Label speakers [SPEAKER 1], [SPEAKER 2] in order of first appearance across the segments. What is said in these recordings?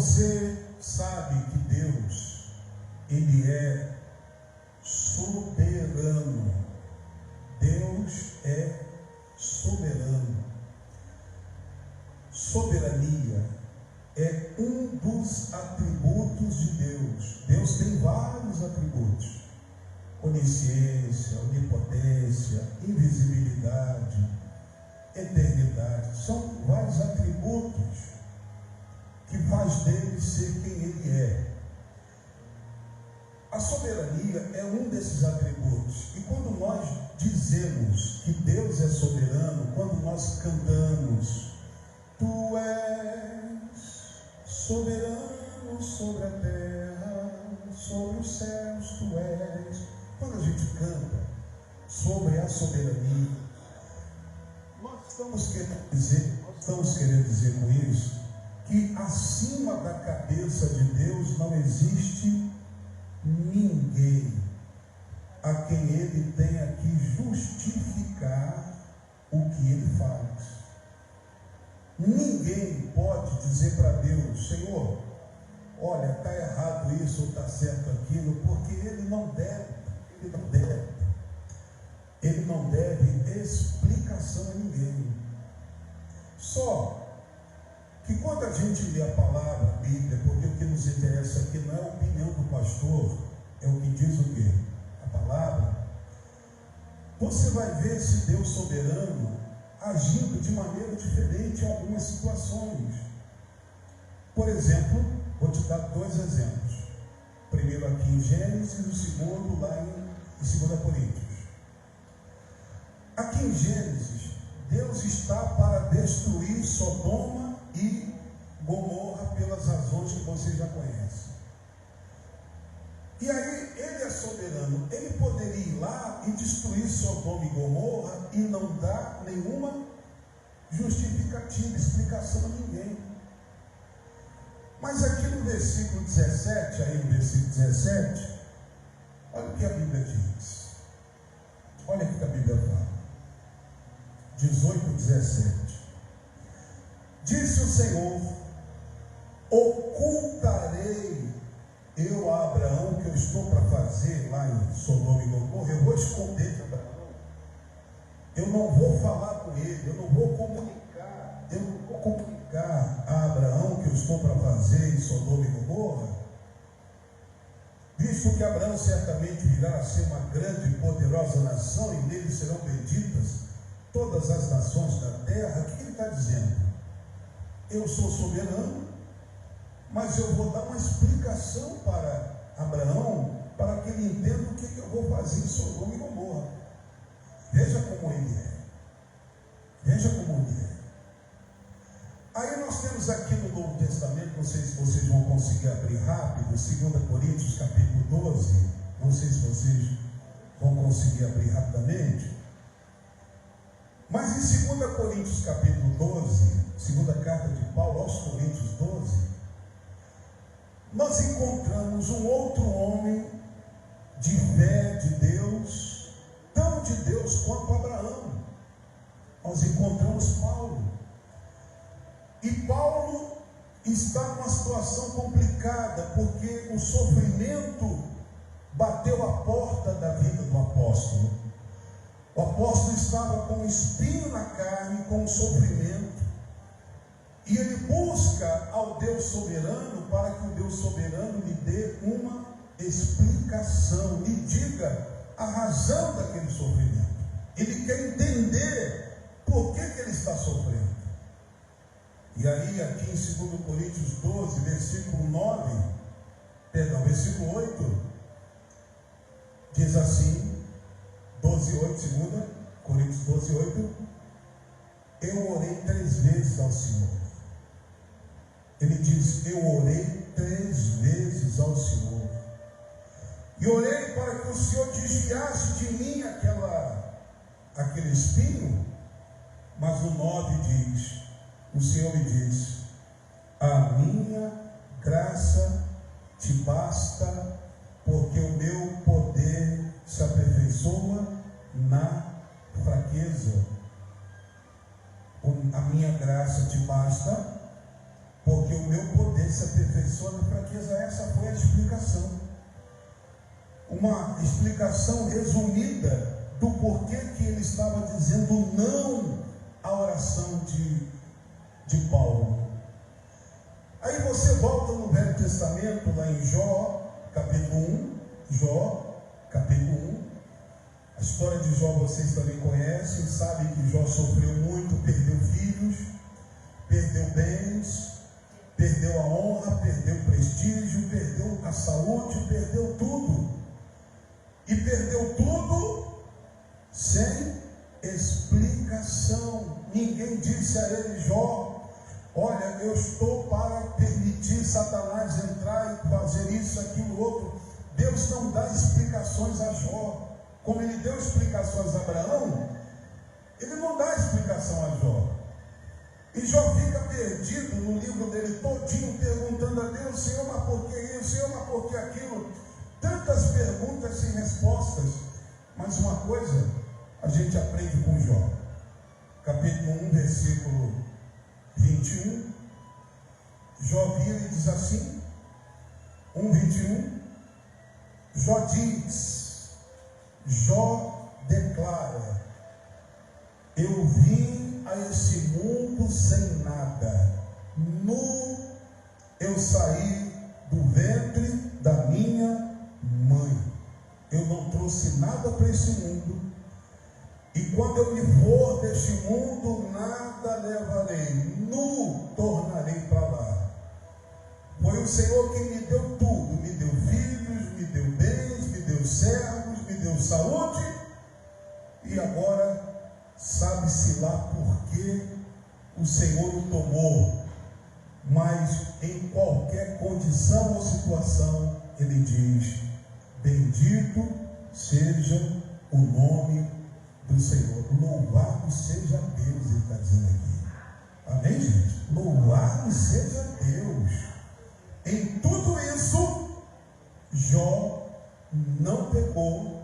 [SPEAKER 1] Você sabe que Deus, Ele é soberano. Deus é soberano. Soberania é um dos atributos de Deus. Deus tem vários atributos: onisciência, onipotência, invisibilidade, eternidade. São vários atributos que faz dele ser quem ele é. A soberania é um desses atributos. E quando nós dizemos que Deus é soberano, quando nós cantamos: Tu és soberano sobre a terra, sobre os céus Tu és. Quando a gente canta sobre a soberania, nós estamos querendo dizer com isso que acima da cabeça de Deus não existe ninguém a quem Ele tenha que justificar o que Ele faz. Ninguém pode dizer para Deus: Senhor, olha, está errado isso ou está certo aquilo, porque Ele não deve explicação a ninguém. Só que quando a gente lê a palavra, a Bíblia, porque o que nos interessa aqui não é a opinião do pastor, é o que diz o quê? A palavra. Você vai ver esse Deus soberano agindo de maneira diferente em algumas situações. Por exemplo, vou te dar dois exemplos. O primeiro aqui em Gênesis e o segundo lá em 2 Coríntios. Aqui em Gênesis, Deus está para destruir Sodoma e Gomorra pelas razões que você já conhece. E aí, Ele é soberano. Ele poderia ir lá e destruir Sodoma e Gomorra e não dar nenhuma justificativa, explicação a ninguém. Mas aqui no versículo 17, olha o que a Bíblia diz. Olha o que a Bíblia fala. 18, 17. Disse o Senhor: ocultarei eu a Abraão que eu estou para fazer lá em Sodoma e Gomorra. Eu vou esconder de Abraão. Eu não vou falar com ele, eu não vou comunicar a Abraão que eu estou para fazer em Sodoma e Gomorra, visto que Abraão certamente virá a ser uma grande e poderosa nação, e nele serão benditas todas as nações da terra. O que ele está dizendo? Eu sou soberano, mas eu vou dar uma explicação para Abraão, para que ele entenda o que eu vou fazer em Sodoma e Gomorra. Veja como ele é. Veja como ele é. Aí nós temos aqui no Novo Testamento, não sei se vocês vão conseguir abrir rápido, 2 Coríntios capítulo 12, não sei se vocês vão conseguir abrir rapidamente, mas em 2 Coríntios capítulo 12, segunda carta de Paulo aos Coríntios 12, nós encontramos um outro homem de fé de Deus, tão de Deus quanto Abraão. Nós encontramos Paulo. E Paulo está numa situação complicada, porque o sofrimento bateu a porta da vida do apóstolo. O apóstolo estava com um espinho na carne, com um sofrimento, e ele busca ao Deus soberano para que o Deus soberano lhe dê uma explicação, lhe diga a razão daquele sofrimento. Ele quer entender por que ele está sofrendo. E aí, aqui em 2 Coríntios 12, versículo 8, diz assim, 12:8, 2 Coríntios 12:8, eu orei 3 vezes ao Senhor. Ele diz: eu orei 3 vezes ao Senhor. E orei para que o Senhor desviasse de mim aquele espinho. Mas o 9 diz: o Senhor me diz: a minha graça te basta, porque o meu poder se aperfeiçoa na fraqueza. A minha graça te basta, porque o meu poder se aperfeiçoa na fraqueza. Essa foi a explicação. Uma explicação resumida do porquê que ele estava dizendo não à oração de Paulo. Aí você volta no Velho Testamento, lá em Jó, capítulo 1, Jó, capítulo 1. A história de Jó vocês também conhecem, sabem que Jó sofreu muito, perdeu filhos, perdeu bens, perdeu a honra, perdeu o prestígio, perdeu a saúde, perdeu tudo. E perdeu tudo sem explicação. Ninguém disse a ele: Jó, olha, eu estou para permitir Satanás entrar e fazer isso, aquilo, outro. Deus não dá explicações a Jó. Como ele deu explicações a Abraão, ele não dá explicação a Jó. E Jó fica perdido no livro dele todinho, perguntando a Deus: Senhor, mas por que isso? Senhor, mas por que aquilo? Tantas perguntas sem respostas. Mas uma coisa a gente aprende com Jó. Capítulo 1, versículo 21. Jó vira e diz assim, 1:21. Jó diz, Jó declara: eu vim a esse mundo sem nada, nu eu saí do ventre da minha mãe. Eu não trouxe nada para esse mundo, e quando eu me for deste mundo, nada levarei, nu tornarei para lá. Foi o Senhor quem me deu tudo, me deu filhos, me deu bens, me deu servos, me deu saúde, e agora sabe-se lá por que o Senhor o tomou. Mas em qualquer condição ou situação, ele diz: bendito seja o nome do Senhor. Louvado seja Deus, ele está dizendo aqui. Amém, gente? Louvado seja Deus. Em tudo isso, Jó não pegou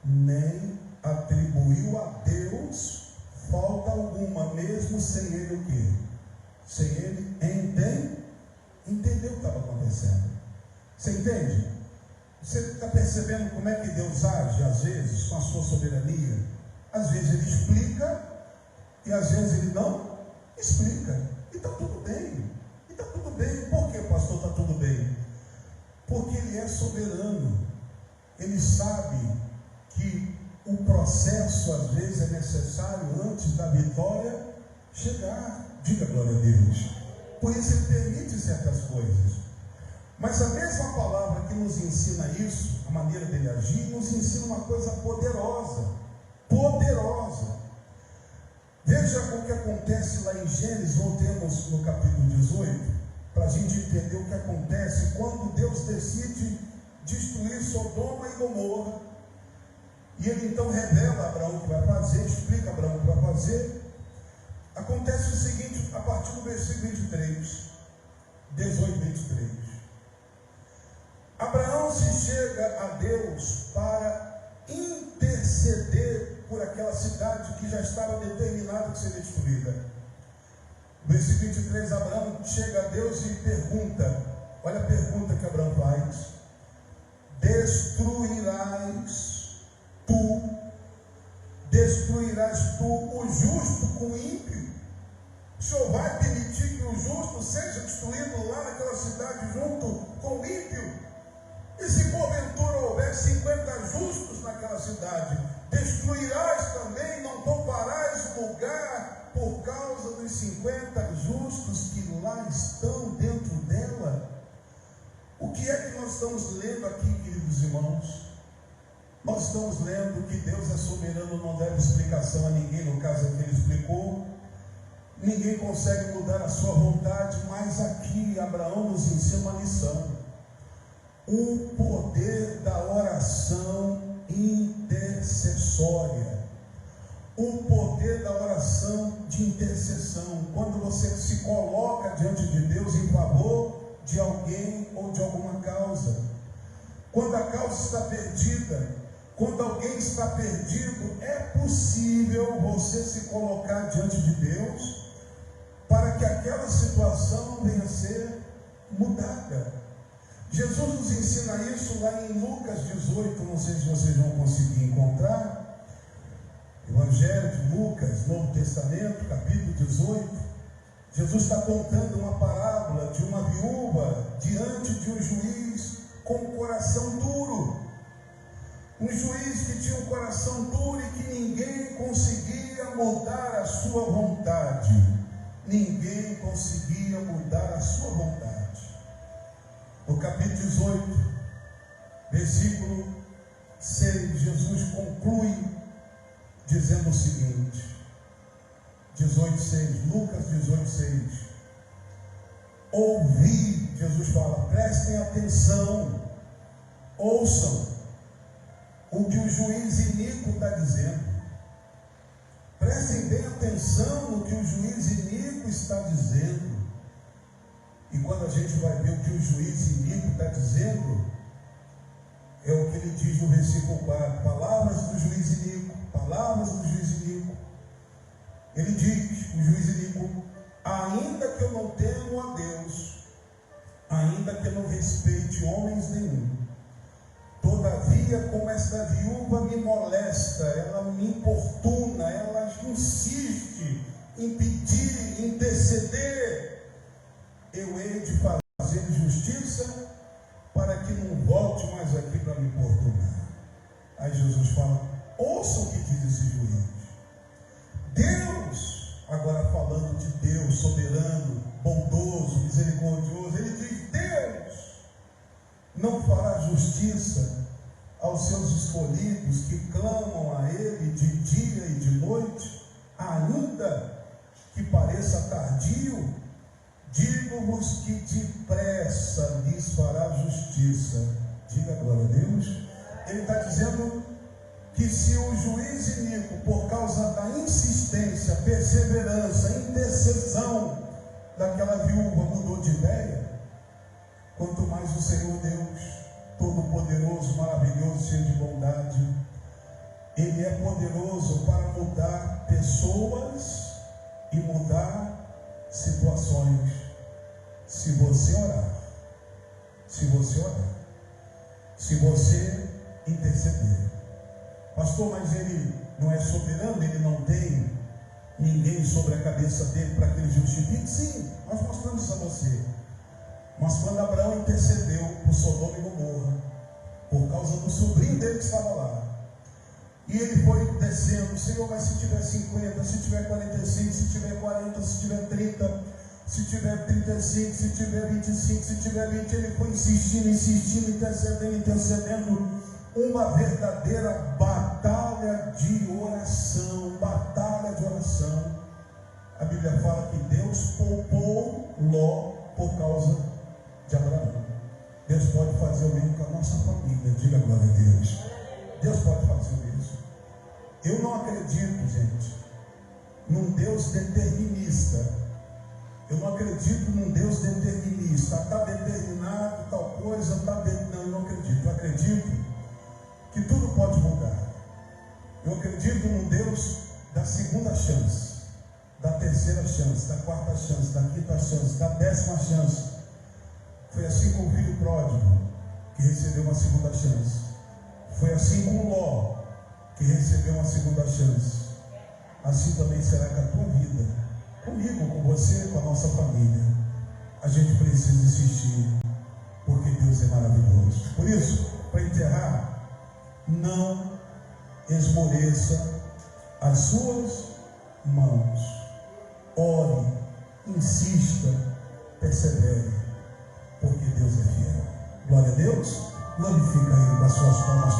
[SPEAKER 1] nem atribuiu a Deus falta alguma, mesmo sem ele o quê? Sem ele entender o que estava acontecendo. Você entende? Você está percebendo como é que Deus age, às vezes, com a sua soberania? Às vezes ele explica, e às vezes ele não explica. E está tudo bem. E está tudo bem. Por que, pastor, está tudo bem? Porque ele é soberano. Ele sabe que o processo, às vezes, é necessário antes da vitória chegar. Diga glória a Deus. Por isso ele permite certas coisas. Mas a mesma palavra que nos ensina isso, a maneira dele agir, nos ensina uma coisa poderosa. Poderosa. Veja o que acontece lá em Gênesis. Voltemos no capítulo 18, para a gente entender o que acontece quando Deus decide destruir Sodoma e Gomorra. E ele então revela a Abraão o que vai fazer, explica a Abraão o que vai fazer. Acontece o seguinte, a partir do versículo 18, 23. Abraão se chega a Deus para interceder por aquela cidade que já estava determinada que seria destruída. Versículo 23, Abraão chega a Deus e pergunta, olha a pergunta que Abraão faz: destruirás tu o justo com o ímpio? O Senhor vai permitir que o justo seja destruído lá naquela cidade junto com o ímpio? E se porventura houver 50 justos naquela cidade, destruirás também, não pouparás lugar por causa dos 50 justos que lá estão dentro dela? O que é que nós estamos lendo aqui, queridos irmãos? Nós estamos lendo que Deus é soberano, não deve explicação a ninguém. No caso aqui ele explicou, ninguém consegue mudar a sua vontade, mas aqui Abraão nos ensina uma lição: o poder da oração intercessória, o poder da oração de intercessão. Quando você se coloca diante de Deus em favor de alguém ou de alguma causa, quando a causa está perdida, quando alguém está perdido, é possível você se colocar diante de Deus para que aquela situação venha a ser mudada. Jesus nos ensina isso lá em Lucas 18, não sei se vocês vão conseguir encontrar. Evangelho de Lucas, Novo Testamento, capítulo 18. Jesus está contando uma parábola de uma viúva diante de um juiz com um coração duro. Um juiz que tinha um coração duro e que ninguém conseguia mudar a sua vontade. Ninguém conseguia mudar a sua vontade. No capítulo 18, versículo 6, Jesus conclui dizendo o seguinte, 18:6, Lucas 18:6, ouvi, Jesus fala, prestem atenção, ouçam o que o juiz iníquo está dizendo. Prestem bem atenção no que o juiz iníquo está dizendo. E quando a gente vai ver o que o juiz iníquo está dizendo, é o que ele diz no versículo 4, palavras do juiz iníquo, palavras do juiz iníquo. Ele diz, o juiz iníquo, ainda que eu não temo a Deus, ainda que eu não respeite homens nenhum, todavia, como esta viúva me molesta, ela me importuna, ela insiste em pedir, interceder, eu hei de fazer justiça para que não volte mais aqui para me importunar. Aí Jesus fala, ouça o que diz esse juiz. Deus, agora falando de Deus, soberano, bondoso, misericordioso, ele diz, Deus não fará justiça aos seus escolhidos que clamam a Ele de dia e de noite, ainda que pareça tardio, digo-vos que depressa lhes fará justiça. Diga glória a Deus. Ele está dizendo que se o juiz iníquo, por causa da insistência, perseverança, intercessão daquela viúva, mudou de ideia, quanto mais o Senhor Deus, todo-poderoso, maravilhoso, cheio de bondade, Ele é poderoso para mudar pessoas e mudar situações. Se você orar, se você interceder. Pastor, mas Ele não é soberano, Ele não tem ninguém sobre a cabeça dele para que Ele justifique? Sim, nós mostramos isso a você. Mas quando Abraão intercedeu por Sodoma e Gomorra, por causa do sobrinho dele que estava lá, e ele foi descendo, Senhor, mas se tiver 50, se tiver 45, se tiver 40, se tiver 30, se tiver 35, se tiver 25, se tiver 20, ele foi insistindo, intercedendo, uma verdadeira batalha de oração, A Bíblia fala que Deus poupou Ló por causa de Abraão. Deus pode fazer o mesmo com a nossa família, diga glória a Deus. Deus pode fazer isso. Eu não acredito, gente, num Deus determinista. Eu não acredito num Deus determinista. Está determinado tal coisa, não, eu não acredito. Eu acredito que tudo pode mudar. Eu acredito num Deus da segunda chance, da terceira chance, da quarta chance, da quinta chance, da 10ª chance. Foi assim com o filho pródigo, que recebeu uma segunda chance. Foi assim com Ló, que recebeu uma segunda chance. Assim também será com a tua vida, comigo, com você, com a nossa família. A gente precisa insistir, porque Deus é maravilhoso. Por isso, para enterrar, não esmoreça as suas mãos. Ore, insista, persevere, porque Deus é fiel. Glória a Deus. Glorifica Ele com as suas palmas.